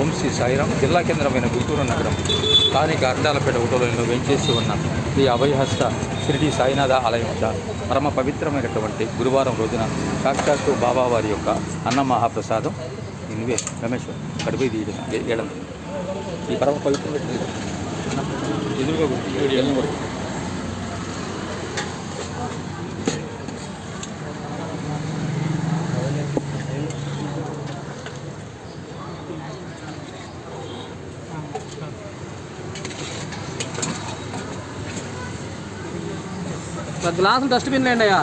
ఓం శ్రీ సాయిరాం. జిల్లా కేంద్రమైన గుంటూరు నగరం స్థానిక అర్ధాలపేట హోటల్లో వెంచేసి ఉన్న శ్రీ అభయహస్త షిరిడి సాయినాథ ఆలయం వద్ద పరమ పవిత్రమైనటువంటి గురువారం రోజున సాక్షాత్తు బాబావారి యొక్క అన్న మహాప్రసాదం ఇన్వే రమేష్ కడిపి తీయడం ఏడం ఈ పరమ పవిత్రమైన ఎదురుగా కూడా గ్లాసులు డస్ట్బిన్ లేండి అయ్యా.